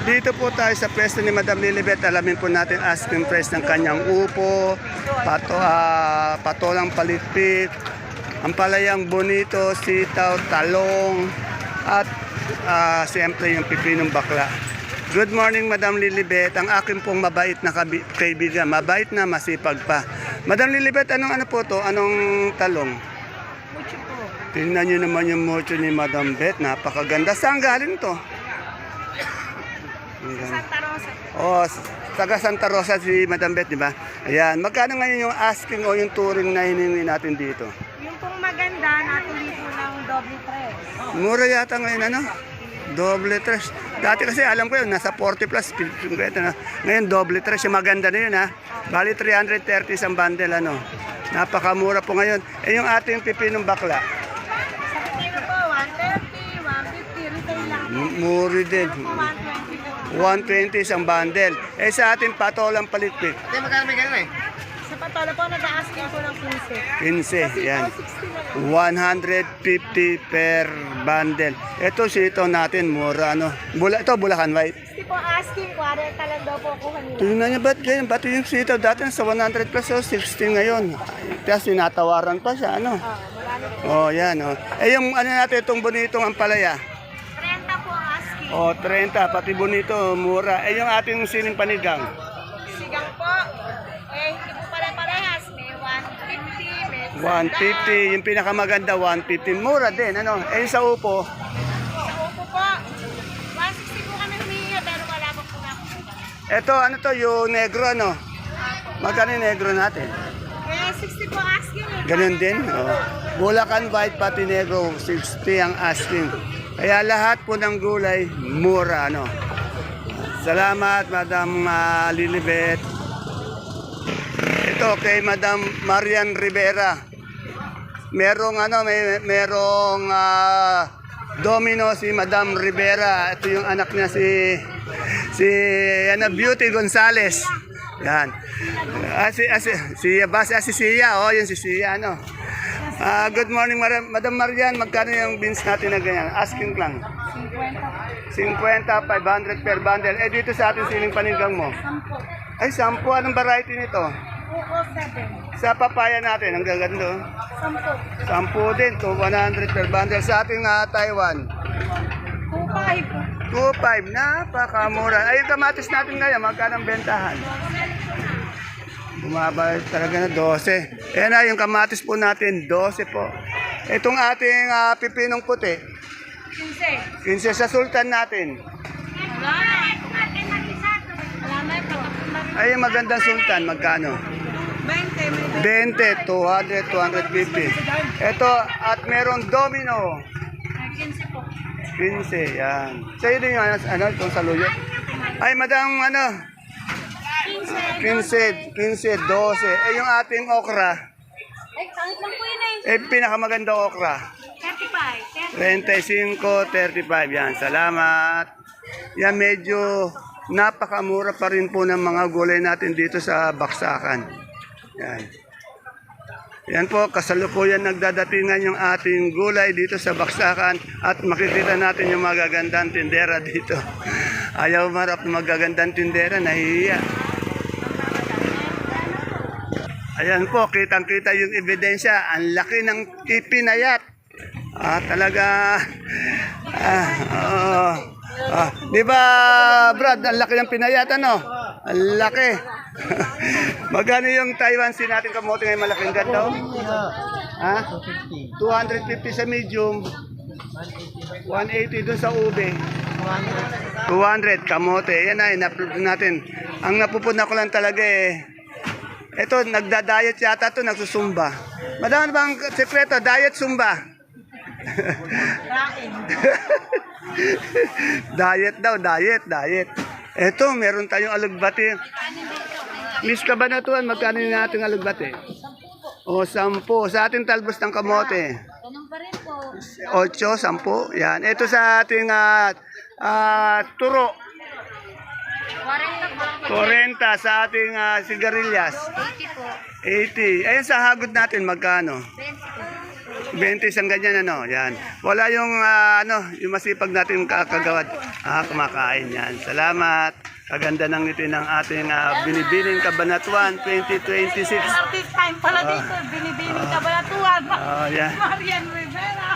Dito po tayo sa pwesto ni Madam Lilibet. Alamin po natin asking price ng kanyang upo, patolang palitpit, ampalayang bonito, sitaw, talong, at siyempre yung pipinong bakla. Good morning, Madam Lilibet. Ang akin pong mabait na kaibigan. Mabait na, masipag pa. Madam Lilibet, ano po to? Anong talong? Mucho po. Tingnan nyo naman yung mocho ni Madam Bet. Napakaganda. Saan galing to? Santa Rosa. Oh, taga Santa Rosa si Madam Bet, di ba? Ayan. Magkano ngayon yung asking o yung touring na hiningi natin dito? Yung pong maganda, natuloy po ng doble tres. Mura yata ngayon, ano? Doble tres. Dati kasi alam ko yun, nasa 40 plus, 50 na. Ngayon, doble tres. Yung maganda na yun, ha? Bali, 330 isang bundle, ano? Napakamura po ngayon. Eh, yung ating pipinong bakla. Sa pipino po, 130, 150, retail lang. Muri din. Po, 120 120 po. isang bundle. Eh, sa ating patolang palitpit. Ate, magkano may ganun eh? Sa patola po, nag-asking po ng 15, 15. yan. 60 na lang. 150 per bundle. Ito sito natin, mura, ano? Ito, Bulacan White. 60 po asking, 40 lang daw po kuha nila. Tingnan niya, ba't ganyan? Ba't yung sitaw dati sa 100 plus, oh, 60 ngayon. Kaya sinatawaran pa siya, ano? Marami po. Oh, yan, oh. Eh, yung ano natin, itong bonitong ampalaya. 30 po asking. Oh, 30, pati bonito, mura. Eh, yung ating siling panigang. Sigang po, hindi po pala parehas. May 150, may 150, yung pinakamaganda, 150. Mura din, ano? Eh, sa upo, Sa upo po, 160 po kami humihinga, pero wala pa po na ako. ito, ano to, yung negro, ano? Magkano yung negro natin? Eh, 60 po asking. Ganun din. Oh. Bulacan White pati negro, 60 ang asking. Kaya lahat po ng gulay, mura. Ano. Salamat, Madam Lilibet. Ito kay Madam Marian Rivera. Merong merong domino si Madam Rivera. Ito yung anak niya si Beauty Gonzales. Yan. Si Sia, oh, yun si Sia, ano. Good morning, Madam Marian. Magkano yung beans natin na ganyan? Asking lang. 50, 500 per bundle. Eh, dito sa ating siling panigang mo. 10. Ay, 10. Anong variety nito? Uko, 7. Sa papaya natin, ang gaganda. 10. 10 din, to 100 per bundle. Sa ating Taiwan. 2.5. 2.5, napakamura. Ay, yung kamatis natin ngayon, magkano ang bentahan? Bumaba talaga na 12. Ayan na, yung kamatis po natin, 12 po. Itong ating pipinong puti, 15. 15 sa sultan natin. Wala na ito. Ay, yung magandang sultan, magkano? 20. May 20, 200, 250. Ito, at merong domino. 15 po. 15, yan. Sa'yo din yung itong saluyot. Ay, madam, 15, 12. Eh, yung ating okra, Ay, kahit lang po yun eh. pinakamaganda okra. 35. 25, 35. Yan, salamat. Yan, medyo napakamura pa rin po ng mga gulay natin dito sa Baksakan. Yan. Yan po, kasalukuyan nagdadatingan yung ating gulay dito sa Baksakan at makikita natin yung magagandang tindera dito. Ayaw marap ng magagandang tindera, nahihiya. Ayan po, kitang-kita yung ebidensya. Ang laki ng ipinayat. Talaga. Di ba, Brad, ang laki ng pinayat, ano? Ang laki. Magkano yung Taiwan Sea natin kamote ngayon malaking ganda? Ha? 250 sa medium. 180 dun sa ube. 200 kamote. Yan na, in-upload natin. Ang napupuna ko lang talaga ito, nagda-diet yata ito, nagsusumba. Madami bang sekreto? Diet, sumba. Diet daw, diet. Ito, meron tayong alugbati. Miss Kabanatuan, magkano yung ating alugbati? 10 po. O, 10. Sa ating talbos ng kamote. Ganun pa rin po. 8, 10. Yan. Ito sa ating turo. 40 po. 40 sa ating sigarilyas. 80 po. 80. Ayun sa hagod natin, magkano? 20 po. 20 isang ganyan, ano? Yan. Wala yung, yung masipag natin kagawad. Kumakain yan. Salamat. Kaganda ng ngiti ng ating binibining Kabanatuan 2026. Artist time pala dito, binibining Kabanatuan. Yan. Marian Rivera.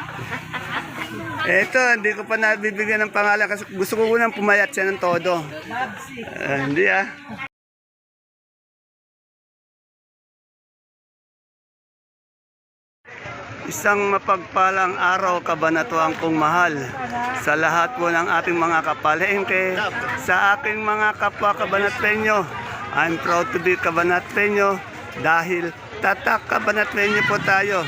Eto, hindi ko pa nabibigyan ng pangalan kasi gusto ko unang pumayat siya ng todo. Hindi Isang mapagpalang araw, Kabanatuan kong mahal, sa lahat po ng ating mga kapalengke, sa aking mga kapwa Kabanatpeño. I'm proud to be Kabanatpeño dahil tatak Kabanatpeño po tayo.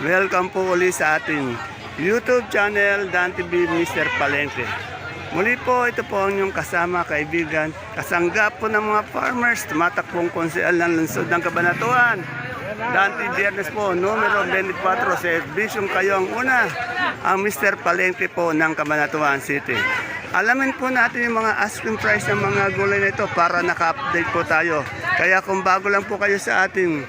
Welcome po uli sa ating YouTube channel, Dan TV Mr. Palengke. Muli po, ito po ang inyong kasama, kaibigan, kasanggap po ng mga farmers, tumatakbong konsyal ng lungsod ng Kabanatuan. Dante Biernes po, numero 24, serbisyong kayo ang una, ang Mr. Palengke po ng Cabanatuan City. Alamin po natin yung mga asking price ng mga gulay na ito para naka-update po tayo. Kaya kung bago lang po kayo sa ating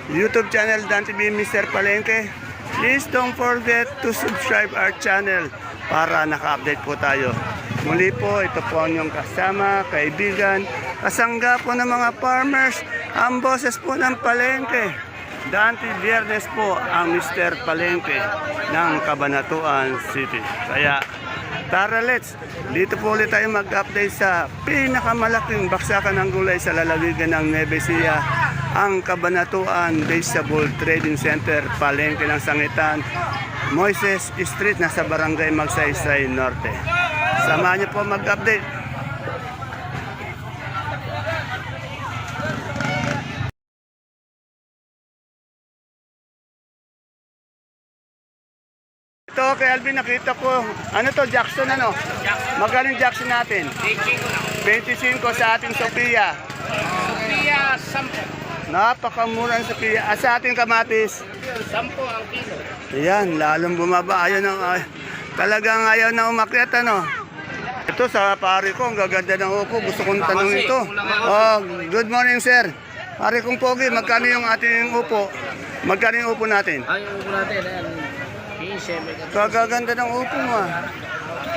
YouTube channel, Dante B. Mr. Palengke, please don't forget to subscribe our channel para naka-update po tayo. Muli po, ito po ang inyong kasama, kaibigan, kasangga po ng mga farmers, ang boses po ng Palengke. Dante Biernes po ang Mr. Palengke ng Cabanatuan City. Kaya tara let's, dito po ulit tayo mag-update sa pinakamalaking baksakan ng gulay sa lalawigan ng Nueva Ecija, ang Cabanatuan Vegetable Trading Center, Palengke ng Sangitan, Moises Street, nasa Barangay Magsaysay Norte. Samahan niyo po mag-update. Ito kay Alvin, nakita ko. Ano to, Jackson ano? Magaling Jackson natin. 25 sa ating Sophia. Sophia, 10. Napakamura ng Sophia. Sa ating kamatis. 10 ang kilo. Ayan, lalong bumaba. Talagang ayaw na umakyat, ano? Ito sa pare ko, ang gaganda ng upo. Gusto kong tanong ito. Oh, good morning, sir. Pare kong pogi, magkano yung ating upo? Magkano yung upo natin? Ay, yung upo natin, ayan. 15, may Kagaganda ng upo mo.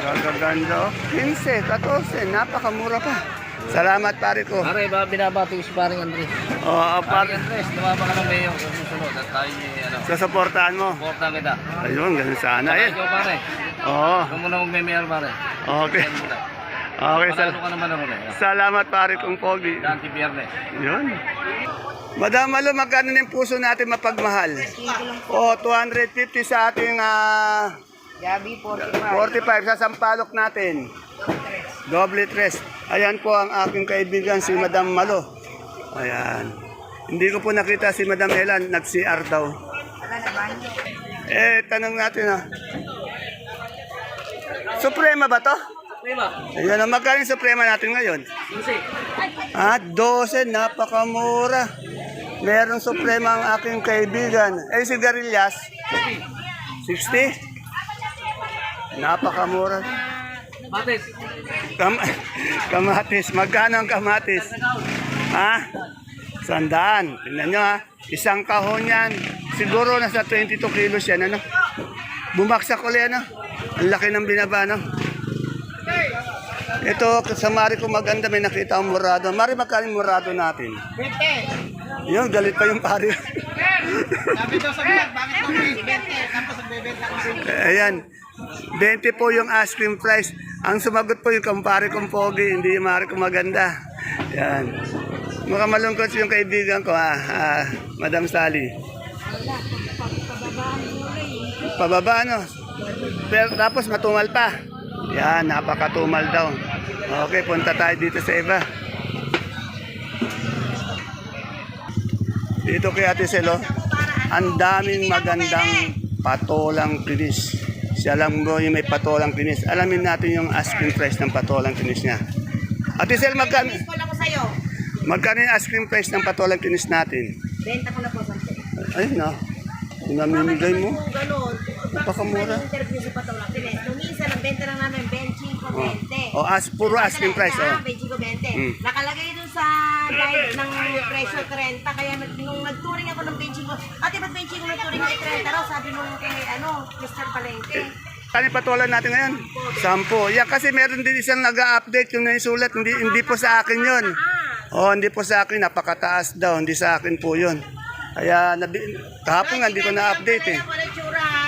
Kagaganda. 15, 14, napakamura pa. Salamat pare ko. Pare, binabati ko si paring Andres. Oo, Paring pare. Andres, tumama ka ng mayo kung susunod at tayo Sasuportahan mo. supportan kita. Ayun, ganun sana. Saka Eh. ikaw pare, Oo. huwag mo na magme-mayor pare. Okay. Yan muna. Okay, Panalo ka naman ako na. salamat pare kong pogi. Dante Biernes. Yun. Madam Malo, magkano na yung puso natin mapagmahal? O, 250 sa ating Gabi, 45 sa sampalok natin. Doble tres. Ayan po ang aking kaibigan si Madam Malo. Ayan. Hindi ko po nakita si Madam Elan, nag-CR daw. Tanong natin Suprema ba to? Prima, Ayan, magkano yung Suprema natin ngayon? 12, napakamura. Meron Suprema ang aking kaibigan. Sigarilyas? 60? Napakamura. Batis. Kamatis. Magkano ang kamatis? 100. Tingnan nyo Isang kahon yan. Siguro nasa 22 kilos yan. Ano? Bumaksak ulit. Ano? Ang laki ng binaba. No? Ito, sa Mari ko maganda, may nakita ang murado. Mari, magkano yung murado natin? 20. Yun, galit pa yung pari. Sabi daw sa vlog, bakit mo 20? Tapos nagbebenta ko. Ayan, 20 po yung ice cream price. Ang sumagot po yung kumpare kong pogi, hindi yung Mari ko maganda. Ayan. Mukhang malungkot yung kaibigan ko, Madam Sally. Pababa, ano? Pero tapos matumal pa. Yan, napakatumal daw. Okay, punta tayo dito sa iba. Dito kay Ate Selo, ang daming magandang patolang kinis. Siya lang mo yung may patolang kinis. Alamin natin yung asking price ng patolang kinis niya. Ate Sel, magkano yung asking price ng patolang kinis natin? Benta ko na po sa Ayun na. Yung namimigay mo. Ganon. Napakamura. Interview sa Patola Piles. Nung isa, nagbenta lang namin 25, 20. Puro asking price. 25, 20. Nakalagay dun sa guide ng presyo 30, kaya nung nag-touring ako ng benching ko, ate ba't benching ko nag-touring ng 30 raw, sabi nung kay Mr. Palengke. Ano yung patulan natin ngayon? 10. Yan kasi meron din isang nag-update yung naisulat. Hindi po sa akin yun. Hindi po sa akin. Napakataas daw. Hindi sa akin po yun. Kaya kahapon nga hindi ko na-update eh. Wala tsura ha.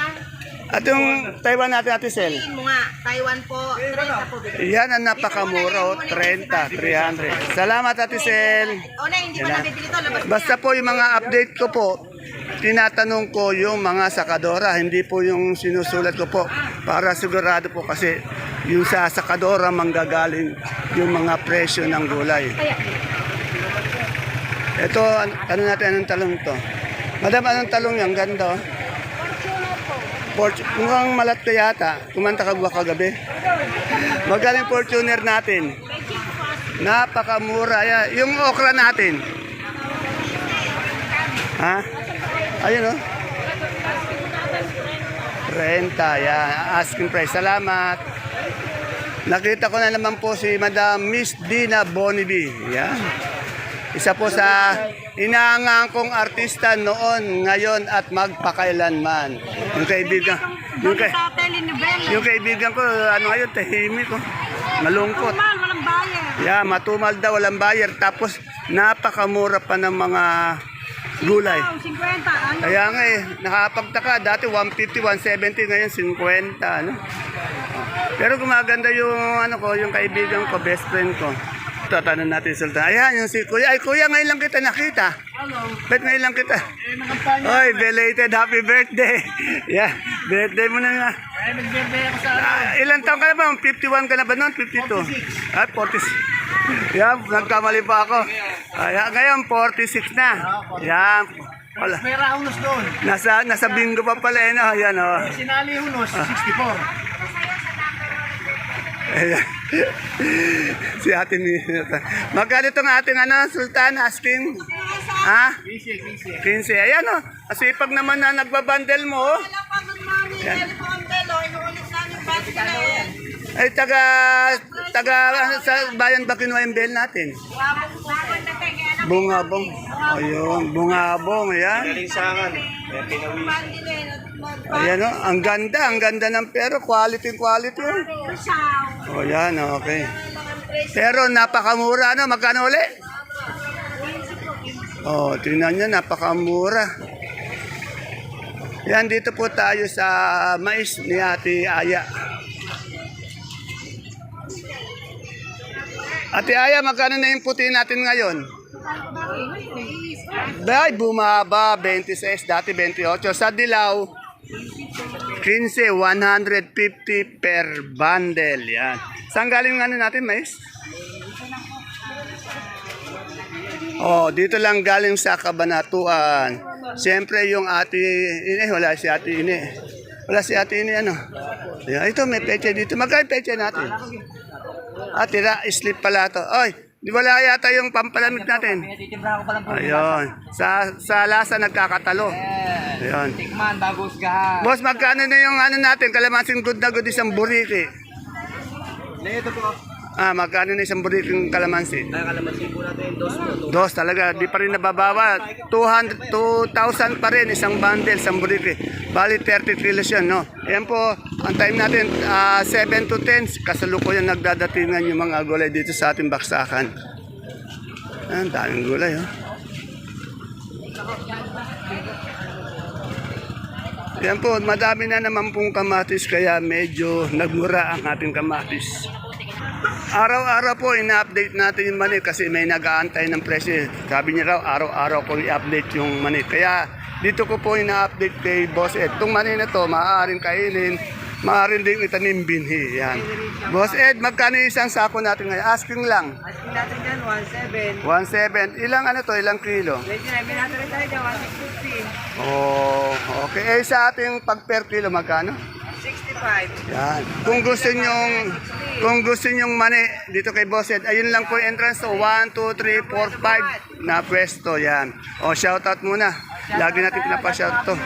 At yung Taiwan natin, Ate Sel. Tingin mo nga, Taiwan po, 30 po. Yan ang napakamura. 30, 300. Salamat, Ate Sel. O na, hindi mo nabibili to, labas Basta po yung mga update ko po, tinatanong ko yung mga sakadora, hindi po yung sinusulat ko po para sigurado po kasi yung sa sakadora manggagaling yung mga presyo ng gulay. Ito, ano natin, anong talong to? Madam, anong talong yan? Ganda oh. Mukhang malat ka yata. Kumanta ka ba kagabi? Magaling Fortuner natin. Napakamura. Yan. Yung okra natin. Ha? Ayun oh. 30. Yan. Asking price. Salamat. Nakita ko na naman po si Madam Miss Dina Bonibi. Yan. Isa po sa inaangang kong artista noon, ngayon at magpakailanman. Yung kaibigan, yung kaibigan ko, ano ngayon, tahimik ko. Malungkot. walang bayan. Yeah, matumal daw, walang buyer. Tapos napakamura pa ng mga gulay. 50, ano? Kaya nga eh, nakapagtaka. Dati 150, 170, ngayon 50. Ano? Pero gumaganda yung, ano ko, yung kaibigan ko, best friend ko. Tatanong natin Sultan. Ayan, yung si Kuya. Ay, Kuya, ngayon lang kita nakita. Hello. Bet ngayon lang kita. Oy, belated happy birthday. Yeah, birthday mo na nga. Ay, nag-birthday ako sa Ilan taon ka na ba? 51 ka na ba noon? 52? 46. Ah, 46. Yan, nagkamali pa ako. Ayan, ngayon 46 na. Yan. Wala. May raunos doon. Nasa bingo pa pala eh, no? Yan, oh. Sinali Hunos, 64. Ayan. Si atin ni magkano itong ating ano, Sultan, asking? Ha? 15. Ayan o. Asipag naman na nagbabandel mo. Oh. Wala pa, good morning. Yan po ang telo. Inuulit namin bago na yan. Ay, taga ano, sa bayan ba kinuha yung bell natin? Bungabong na tayo. Kaya na Bungabong. Ayun, bungabong. Ayan. Ayan o. Ang ganda ng pero. Quality. Oh, yan. Okay. Pero napakamura. Ano? Magkano uli? Oh, tingnan nyo. Napakamura. Yan, dito po tayo sa mais ni Ate Aya. Ate Aya, magkano na yung puti natin ngayon? Ay, bumaba, 26, dati 28. Sa dilaw, 15, 150 per bundle. Yan. Saan galing ano natin, mais? Oh, dito lang galing sa Cabanatuan. Siyempre yung ate Ine, wala si ate Ine. Wala si ate Ine, ano? Yan, ito, may peche dito. Magkano peche natin? Tira, slip pala to. Oy, di wala yata yung pampalamig natin. Tinitimbra ko pa lang po. Ayun. Sa lasa nagkakatalo. Ayun. Tikman, bago usgahan. Boss, magkano na yung ano natin? Kalamansing good na good isang buriki. Ito po. Magkano na isang buriking kalamansi? Ay, kalamansi po natin, Dos talaga, di pa rin nababawa. 2,000 pa rin isang bundle, isang buriki. Bali 30 kilos yun, no? Ayan po, ang time natin, 7 to 10, kasalukuyan nagdadatingan yung mga gulay dito sa ating baksakan. Ang daming gulay, oh. Ayan po, madami na naman pong kamatis, kaya medyo nagmura ang ating kamatis. Araw-araw po ina-update natin yung mani kasi may nag-aantay ng presyo. Sabi niya raw, araw-araw ko i-update yung mani. Kaya dito ko po ina-update kay Boss Ed. Itong mani na to, maaaring kainin, maaaring din itanim binhi. Yan. Boss Ed, magkano isang sako natin ngayon? Asking lang. Asking natin dyan, 1.7. 1.7. Ilang ano to? Ilang kilo? 29, may natin rin tayo dyan, 1.650. Oh, okay. Sa ating pag per kilo, magkano? 65. Yan. Kung gusto nyong mani dito kay Boss Ed, ayun lang po yung entrance to 1, 2, 3, 4, 5 na pwesto. Yan. O, shoutout muna. Lagi natin pinapa-shout to.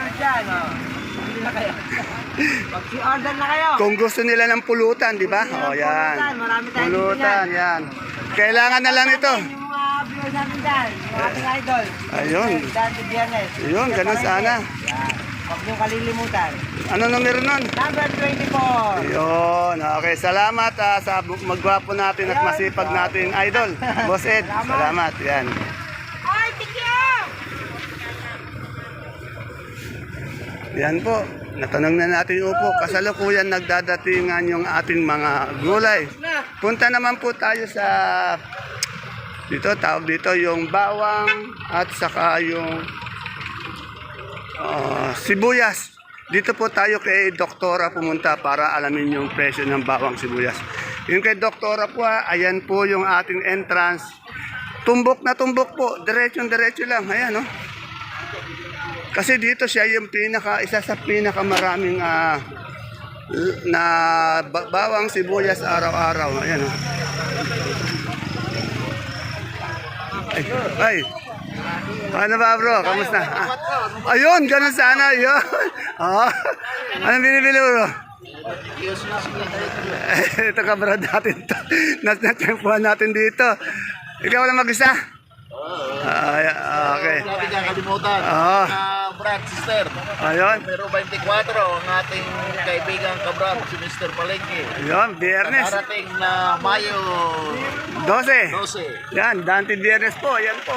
Mag-order na kayo. Kung gusto nila ng pulutan, di ba? O, yan. Marami tayong Pulutan, yan. Kailangan na lang ito. Yung mga namin dyan, yung ating idol. Ayun. Dante Biernes. Ayun, ganun sana. Yan. Huwag niyong kalilimutan. Ano numero nun? Number 24. Ayun, okay. Salamat sa magwapo natin at masipag natin idol. Boss Ed, salamat. Yan. Ay, tigyan! Yan po. Natanong na natin yung upo. Kasalukuyan nagdadatingan yung ating mga gulay. Punta naman po tayo sa dito, tawag dito yung bawang at saka yung sibuyas. Dito po tayo kay Doktora pumunta para alamin yung presyo ng bawang sibuyas. Yung kay Doktora po, ayan po yung ating entrance. Tumbok na tumbok po, diretso lang. Ayan, no? Kasi dito siya yung isa sa pinakamaraming na bawang sibuyas araw-araw. Ayan, no? Ay. Ano ba bro? Kamusta? Ayun, ganun sana. Ayun. Anong binibili bro? Ito ka bro natin. Natsyempuhan natin dito. Ikaw lang mag-isa? Okay. Sabi niya kalimutan. Brad, sister. Ayun. Numero 24, ang ating kaibigan kabrad, si Mr. Palengke. Ayun, biyernes. Darating na Mayo 12. 12. Yan, Dante Biyernes po. Yan po.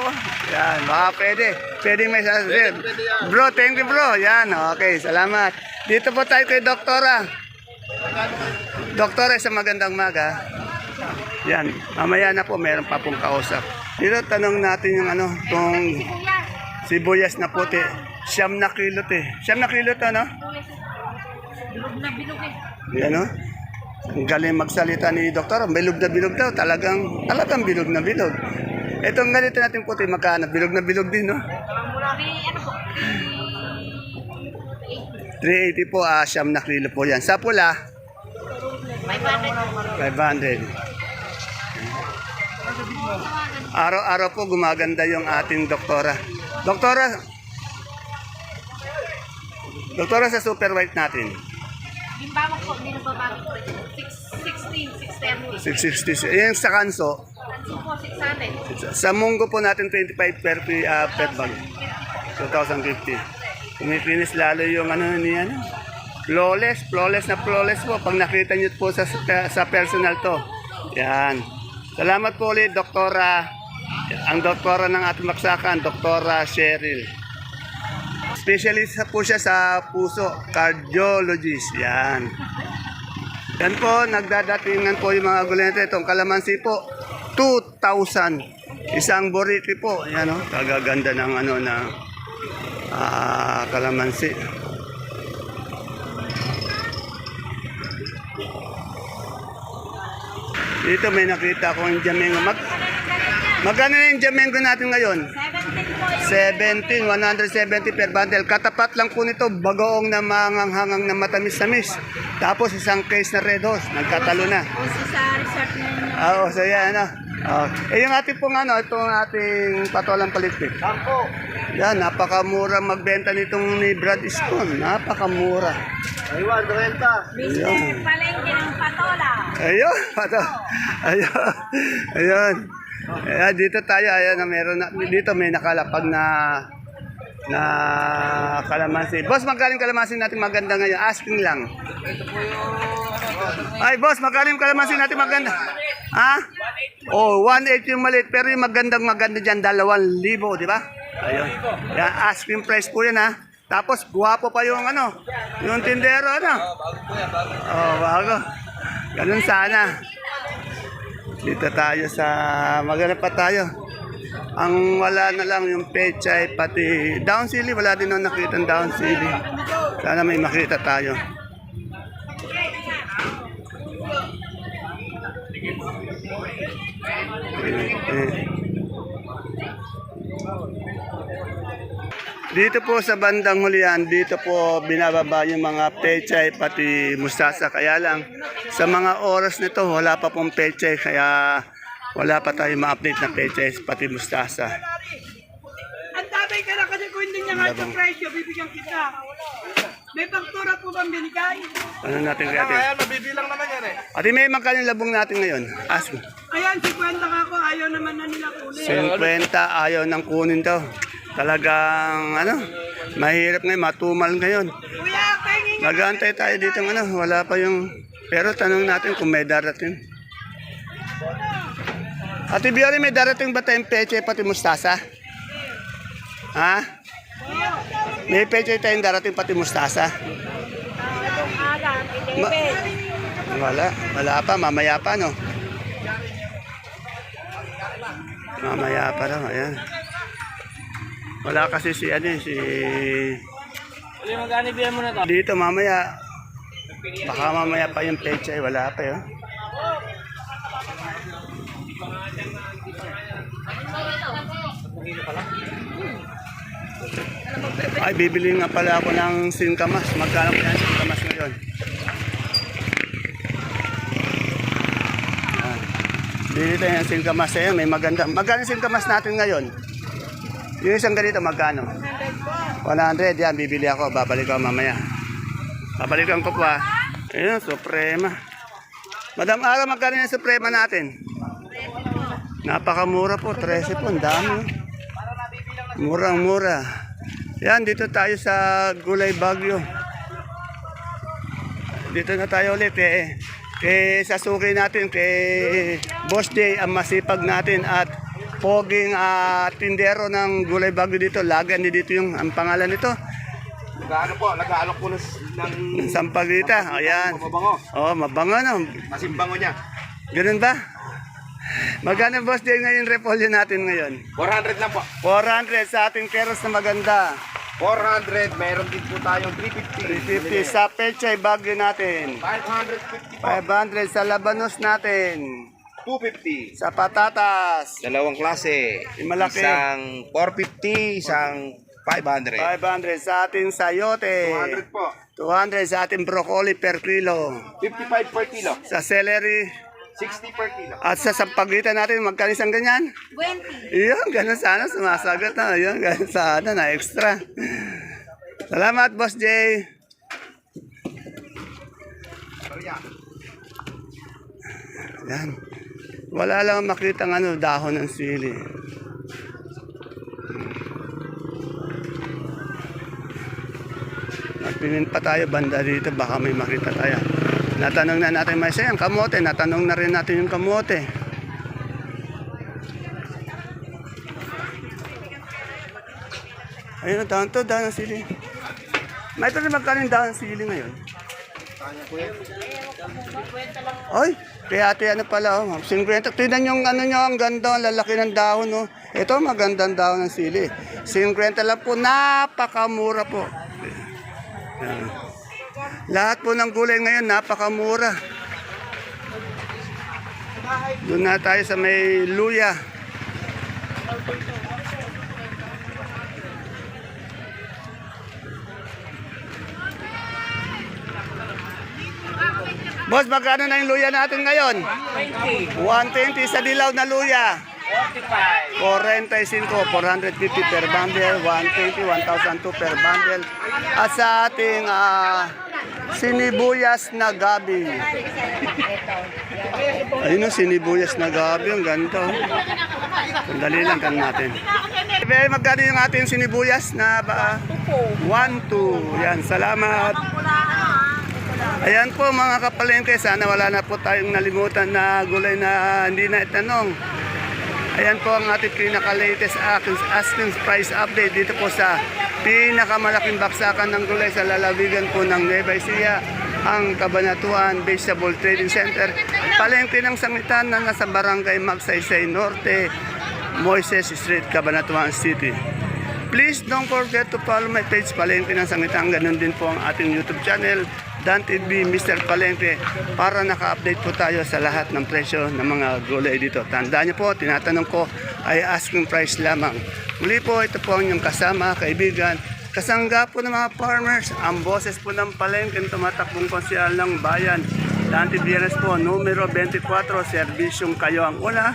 Yan, baka pwede. Pwede may sasabihin. Pwede yan. Bro, thank you bro. Yan, okay. Salamat. Dito po tayo kay Doktora. Doktora, sa magandang maga. Yan, mamaya na po, meron pa pong kausap. Dito, tanong natin yung itong sibuyas na puti. 9 na kilo te. 9 na kilo to, no? Bilog na bilog eh. Yan, no? Ang galing magsalita ni Doktor. Bilog na bilog daw. Talagang bilog na bilog. Itong ganito natin puti, magkano? Bilog na bilog din, no? May ano po? 380 po, 9 na kilo po yan. Sa pula, 500. 500. Araw-araw po gumaganda yung ating doktora. Doktora sa super white natin. Yung bawang po, hindi nagbabago po. 660, 630. 660. Yung sa kanso, Kanso po, 600. sa munggo po natin 25 per bag. 2,050. Kumipinis lalo yung niya. Flawless po. Pag nakita niyo po sa personal to. Yan. Salamat po ulit, Doktora. Ang doktora ng ating baksakan, Doktora Cheryl. Specialist po siya sa puso, cardiologist. Yan. Yan po, nagdadatingan po yung mga gulay nito. Itong kalamansi po, 2,000. Isang boriti po. Yan o, kagaganda ng kalamansi. Dito may nakita akong Indiamengo. Magkano na yung Indiamengo natin ngayon? 17 po. 170 per bundle. Katapat lang po nito, bagoong na manganghang na matamis-tamis. Tapos isang case na Red Horse, nagkatalo na. O sa resort na So yan, yung ating pong itong ating patolang palitpit. Sampo. Yan, napakamura magbenta nitong ni Brad Stone. Napakamura. Aywan, 30. Ayun. Palengke ng patola. Ayun, ayun. Dito tayo, ayan, dito may nakalapag na kalamansi. Boss, magkaling kalamansi natin maganda ngayon? Asking lang. Ay, boss, magkaling kalamansi natin maganda? Ha? 1.8 yung maliit, pero yung maganda dyan, 2,000, di ba? Ayun. Yan, asking price po yan, ha? Tapos, guwapo pa yung yung tindero, bago. Ganun sana. Dito tayo maghanap pa tayo. Ang wala na lang yung pechay, pati down sili. Wala din ako nakita ng down sili. Sana may makita tayo. Dito po sa bandang hulihan, dito po binababa yung mga pechay pati mustasa. Kaya lang, sa mga oras nito, wala pa pong pechay. Kaya wala pa tayo ma-update na pechay pati mustasa. Ang tatay ka na kasi kung hindi niya nga sa presyo, bibigyan kita. May faktura po bang binigay? Ano natin kaya? Ayan, mabibilang naman yan eh. Ate, may magkano yung labong natin ngayon? Ask mo. Ayan, 50 ka ako, ayaw naman na nila kunin. 50 ayaw nang kunin daw. Talagang mahirap ngayon, matumal ngayon. Kuya, pahingin nga. Nag-aantay tayo dito wala pa yung... Pero tanong natin kung may darating. Ate Biori, may darating ba tayong peche pati mustasa? Ha? May peche tayong darating pati mustasa? Wala pa, mamaya pa, no? Mamaya pa raw, ayan. Wala kasi si dito mamaya. Baka mamaya pa yung pecha, wala pa yun. Ay, bibili nga pala ako ng singkamas. Magkano po yan singkamas ngayon? Bili tayo ng singkamas. Ayan, may maganda. Magkano singkamas natin ngayon? Yung isang ganito, magkano? 100. Yan, bibili ako. Babalik ako mamaya. Babalikan ko pa. Ayun, Suprema. Madam Ara, magkano yung Suprema natin? Napakamura po. 13 po. Ang dami. Murang-mura. Yan, dito tayo sa Gulay Bagyo. Dito na tayo ulit kay Sasuke natin, kay Boss J, ang masipag natin at poging tindero ng Gulay Bagyo dito. Lagan dito yung ang pangalan nito. Nag-aalok po ng Sampaguita. Ayan. mabango. Oh, mabango na. Masimbango niya. Ganun ba? Magkano Boss J ngayon repolyo natin ngayon? 400 lang po. 400 sa ating keros na maganda. 400, mayroon din po tayong 350. 350 sa pechay bagyo natin. 550 po. 500 sa labanos natin. 250. Sa patatas. Dalawang klase. Yung malaki. Isang 450, isang 500. 500 sa ating sayote. 200 po. 200 sa ating broccoli per kilo. 55 per kilo. Sa celery. 60 per kilo. At sa sampaguita natin, magkano isang ganyan? 20. Iyon, ganun sana. Sumasagot na. Iyon, ganun sana na extra. Salamat, Boss J. Yan. Wala lang makita ng dahon ng sili. Magpinin pa tayo banda dito, baka may makita tayo. Natanong na natin may sayang kamote, natanong na rin natin yung kamote. Ayun, dahon ng sili. May ito rin magkano yung dahon ng sili ngayon? Ay, kaya ate pala, 50. Tignan yung nyo, ang ganda, ang lalaki ng dahon, no. Ito, magandang dahon ng sili. 50 lang po, napakamura po. Yan. Lahat po ng gulay ngayon, napakamura. Doon na tayo sa may luya. Boss, magkano na yung luya natin ngayon? 120 sa dilaw na luya. 45, 450 per bundle, 120, 1,002 per bundle. At sa ating sinibuyas na gabi. Ayun o, sinibuyas na gabi. Ang ganito. Sandali lang kan natin. Magkano yung ating sinibuyas na 1, 2. Yan, salamat. Ayan po mga kapalengke, sana wala na po tayong nalimutan na gulay na hindi na itanong. Ayan po ang ating pinaka-latest asking price update dito po sa pinakamalaking baksakan ng gulay sa lalawigan po ng Nueva Ecija, ang Cabanatuan Vegetable Trading Center. Palengke ng sangitan na nasa Barangay Magsaysay Norte, Moises Street, Cabanatuan City. Please don't forget to follow my page Palengke ng Sangitan. Ganun din po ang ating YouTube channel, Dan TV Mr. Palengke, para naka-update po tayo sa lahat ng presyo ng mga gulay dito. Tandaan niyo po, tinatanong ko ay asking price lamang. Muli po, ito po ang inyong kasama, kaibigan, kasangga po ng mga farmers, ang boses po ng Palengke, tumatakbong konsyal ng bayan. Dan TV po, numero 24, serbisyong kayo ang una.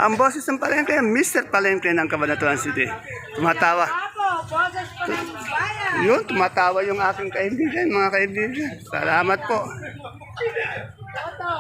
Ang boses ng Palengke, Mr. Palengke ng Cabanatuan City. Tumatawa. Boses pa ng bayan. Yun, tumatawa yung aking kaibigan, mga kaibigan. Salamat po. Toto.